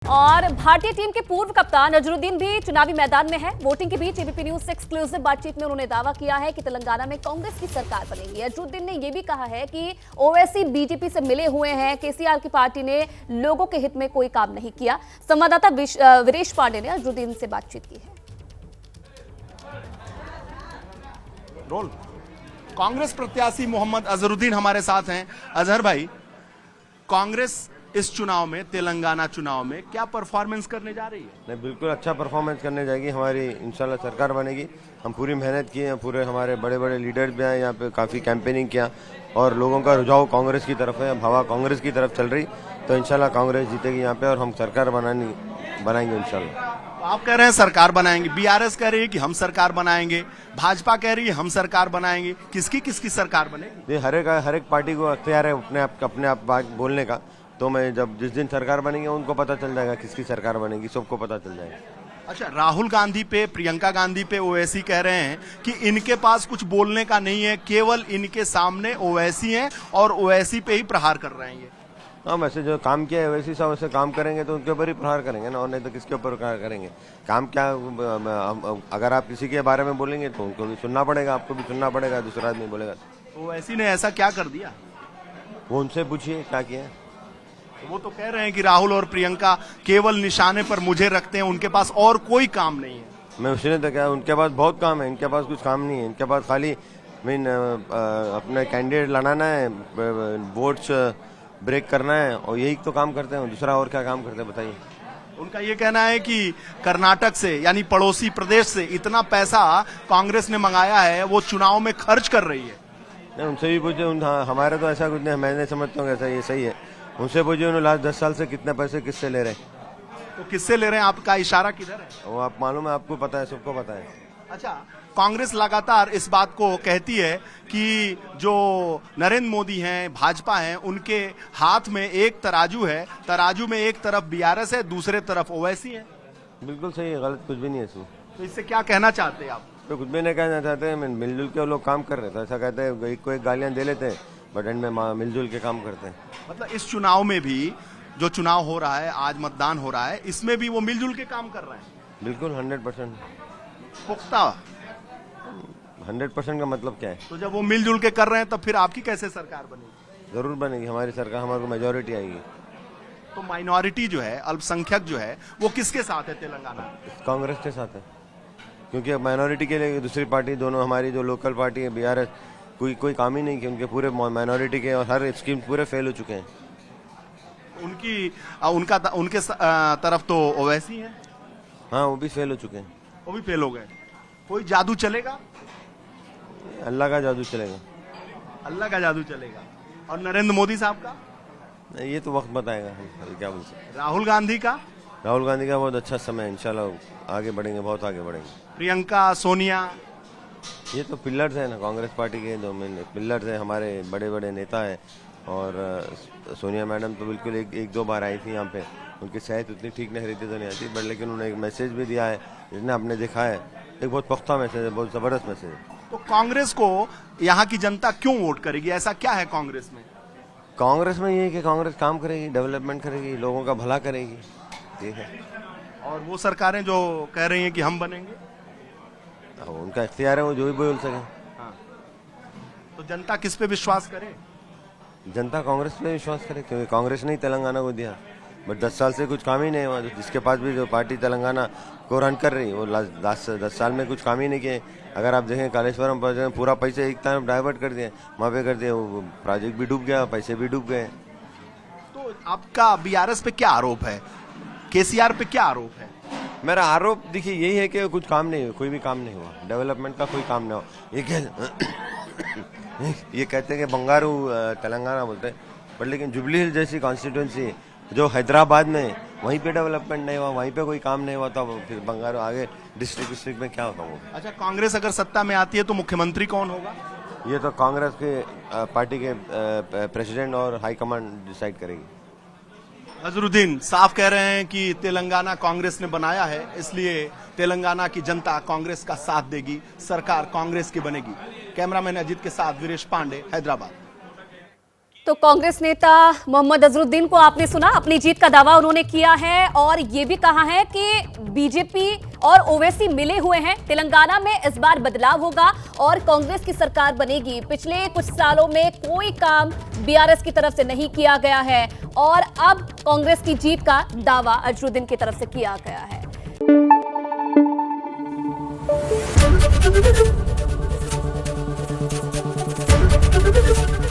और भारतीय टीम के पूर्व कप्तान अजहरुद्दीन भी चुनावी मैदान में है। वोटिंग के बीच एबीपी न्यूज से एक्सक्लूसिव बातचीत में उन्होंने दावा किया है कि तेलंगाना में कांग्रेस की सरकार बनेगी। अजहरुद्दीन ने यह भी कहा है कि ओवैसी बीजेपी से मिले हुए हैं, केसीआर की पार्टी ने लोगों के हित में कोई काम नहीं किया। संवाददाता वीरेश पांडे ने अजहरुद्दीन से बातचीत की है। कांग्रेस प्रत्याशी मोहम्मद अजहरुद्दीन हमारे साथ हैं। अजहर भाई, कांग्रेस इस चुनाव में, तेलंगाना चुनाव में क्या परफॉर्मेंस करने जा रही है? नहीं, बिल्कुल अच्छा परफॉर्मेंस करने जाएगी। हमारी इंशाल्लाह सरकार बनेगी। हम पूरी मेहनत किए हैं, पूरे हमारे बड़े बड़े लीडर्स भी आए यहाँ पे, काफ़ी कैंपेनिंग किया और लोगों का रुझाव कांग्रेस की तरफ है, हवा कांग्रेस की तरफ चल रही। तो इंशाल्लाह कांग्रेस जीतेगी यहाँ पे और हम सरकार बनाएंगे इंशाल्लाह। आप कह रहे हैं सरकार बनाएंगे, बीआरएस कह रही है कि हम सरकार बनाएंगे, भाजपा कह रही है हम सरकार बनाएंगे। किसकी सरकार बनेगी? ये हर एक पार्टी को अख्तियार है अपने आप बात बोलने का। तो मैं जब जिस दिन सरकार बनेगी उनको पता चल जाएगा किसकी सरकार बनेगी, सबको पता चल जाएगा। अच्छा, राहुल गांधी पे, प्रियंका गांधी पे ओवैसी कह रहे हैं कि इनके पास कुछ बोलने का नहीं है, केवल इनके सामने ओवैसी हैं और ओवैसी पे ही प्रहार कर रहे हैं। ये हाँ, वैसे जो काम किया है वैसे सब वैसे काम करेंगे तो उनके ऊपर ही प्रहार करेंगे ना, और नहीं तो किसके ऊपर प्रहार करेंगे? काम क्या, अगर आप किसी के बारे में बोलेंगे तो उनको भी सुनना पड़ेगा, आपको भी सुनना पड़ेगा, दूसरा आदमी बोलेगा। ओवैसी ने ऐसा क्या कर दिया? वो उनसे पूछिए क्या किया है। वो तो कह रहे हैं कि राहुल और प्रियंका केवल निशाने पर मुझे रखते हैं, उनके पास और कोई काम नहीं है। मैं उसने तो क्या, उनके पास बहुत काम है, इनके पास कुछ काम नहीं है। इनके पास खाली अपने कैंडिडेट लड़ाना है, वोट्स ब्रेक करना है और यही तो काम करते हैं। दूसरा और क्या काम करते हैं बताइए? उनका ये कहना है कि कर्नाटक से, यानी पड़ोसी प्रदेश से इतना पैसा कांग्रेस ने मंगाया है, वो चुनाव में खर्च कर रही है। नहीं, उनसे भी पूछे। हमारे तो ऐसा कुछ नहीं, मैं नहीं समझता हूँ ऐसा ये सही है। उनसे पूछिए उन्होंने लास्ट 10 साल से कितने पैसे किससे ले रहे हैं। तो किससे ले रहे हैं? आपका इशारा किधर है? वो आप मालूम है, आपको पता है, सबको पता है। अच्छा, कांग्रेस लगातार इस बात को कहती है कि जो नरेंद्र मोदी हैं, भाजपा हैं, उनके हाथ में एक तराजू है, तराजू में एक तरफ बीआरएस है, दूसरे तरफ ओवैसी है। बिल्कुल सही है, गलत कुछ भी नहीं है इसमें। तो इससे क्या कहना चाहते हैं आप? तो कुछ भी नहीं कहना चाहते हैं, मिलजुल के लोग काम कर रहे थे। ऐसा कहते हैं एक को एक गालियां दे लेते हैं, बट एंड में मिलजुल के काम करते हैं। मतलब इस चुनाव में भी, जो चुनाव हो रहा है, आज मतदान हो रहा है, इसमें भी वो मिलजुल के काम कर रहे हैं। बिल्कुल 100% पुख्ता। 100% का मतलब क्या है? तो जब वो मिलजुल के कर रहे हैं, तब फिर आपकी कैसे सरकार बनेगी? जरूर बनेगी हमारी सरकार, हमारे को मेजोरिटी आएगी। तो माइनॉरिटी जो है, अल्पसंख्यक जो है, वो किसके साथ है तेलंगाना में? कांग्रेस के साथ है, क्योंकि माइनॉरिटी के लिए दूसरी पार्टी, दोनों हमारी जो लोकल पार्टी है बीआरएस, कोई काम ही नहीं किया। उनके पूरे माइनॉरिटी के और हर स्कीम पूरे फेल हो चुके हैं। उनके तरफ तो ओवैसी है। हाँ, वो भी फेल हो चुके हैं। वो भी फेल हो गए। कोई जादू चलेगा? अल्लाह का जादू चलेगा। अल्लाह का जादू चलेगा। और नरेंद्र मोदी साहब का? ये तो वक्त बताएगा, हम क्या बोल सकते। राहुल गांधी का? राहुल गांधी का बहुत अच्छा समय है, इंशाल्लाह आगे बढ़ेंगे, बहुत आगे बढ़ेंगे। प्रियंका, सोनिया? ये तो पिलर्स है ना कांग्रेस पार्टी के, जो मेन पिलर्स है, हमारे बड़े बड़े नेता है। और सोनिया मैडम तो बिल्कुल एक दो बार आई थी यहाँ पे, उनकी सेहत उतनी ठीक नहीं रहती तो नहीं आती, बट लेकिन उन्होंने एक मैसेज भी दिया है, जिसने आपने देखा है, एक बहुत पुख्ता मैसेज है, बहुत जबरदस्त मैसेज है। तो कांग्रेस को यहाँ की जनता क्यों वोट करेगी? ऐसा क्या है कांग्रेस में? कांग्रेस में ये है कि कांग्रेस काम करेगी, डेवलपमेंट करेगी, लोगों का भला करेगी, ठीक है। और वो सरकारें जो कह रही हैं कि हम बनेंगे, उनका इख्तियार है, वो जो भी बोल सके। हाँ। तो जनता किस पे विश्वास करे? जनता कांग्रेस पे विश्वास करे, क्योंकि कांग्रेस ने ही तेलंगाना को दिया, बट 10 साल से कुछ काम ही नहीं हुआ। जिसके पास भी जो पार्टी तेलंगाना को रन कर रही, वो 10 साल में कुछ काम ही नहीं किए। अगर आप देखें कालेश्वरम प्रोजेक्ट पूरा पैसे एक तरफ डाइवर्ट कर दिए, वहाँ पे कर दिए, वो प्रोजेक्ट भी डूब गया, पैसे भी डूब गए। तो आपका बीआरएस पे क्या आरोप है? केसीआर पे क्या आरोप है? मेरा आरोप देखिए यही है कि कुछ काम नहीं हुआ, कोई भी काम नहीं हुआ, डेवलपमेंट का कोई काम नहीं हुआ। ये कहते हैं कि बंगारू तेलंगाना बोलते हैं, पर लेकिन जुबली हिल जैसी कॉन्स्टिट्यूंसी जो हैदराबाद में, वहीं पे डेवलपमेंट नहीं हुआ, वहीं पे कोई काम नहीं हुआ, तो फिर बंगारू आगे डिस्ट्रिक्ट में क्या होगा वो? अच्छा, कांग्रेस अगर सत्ता में आती है तो मुख्यमंत्री कौन होगा? ये तो कांग्रेस के पार्टी के प्रेसिडेंट और हाईकमांड डिसाइड करेगी। अजहरुद्दीन साफ कह रहे हैं कि तेलंगाना कांग्रेस ने बनाया है, इसलिए तेलंगाना की जनता कांग्रेस का साथ देगी, सरकार कांग्रेस की बनेगी। कैमरामैन अजीत के साथ वीरेश पांडे, हैदराबाद। तो कांग्रेस नेता मोहम्मद अजहरुद्दीन को आपने सुना, अपनी जीत का दावा उन्होंने किया है और ये भी कहा है कि बीजेपी और ओवैसी मिले हुए हैं, तेलंगाना में इस बार बदलाव होगा और कांग्रेस की सरकार बनेगी। पिछले कुछ सालों में कोई काम बीआरएस की तरफ से नहीं किया गया है और अब कांग्रेस की जीत का दावा अजहरुद्दीन की तरफ से किया गया है।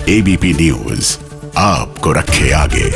एबीपी न्यूज आपको रखे आगे।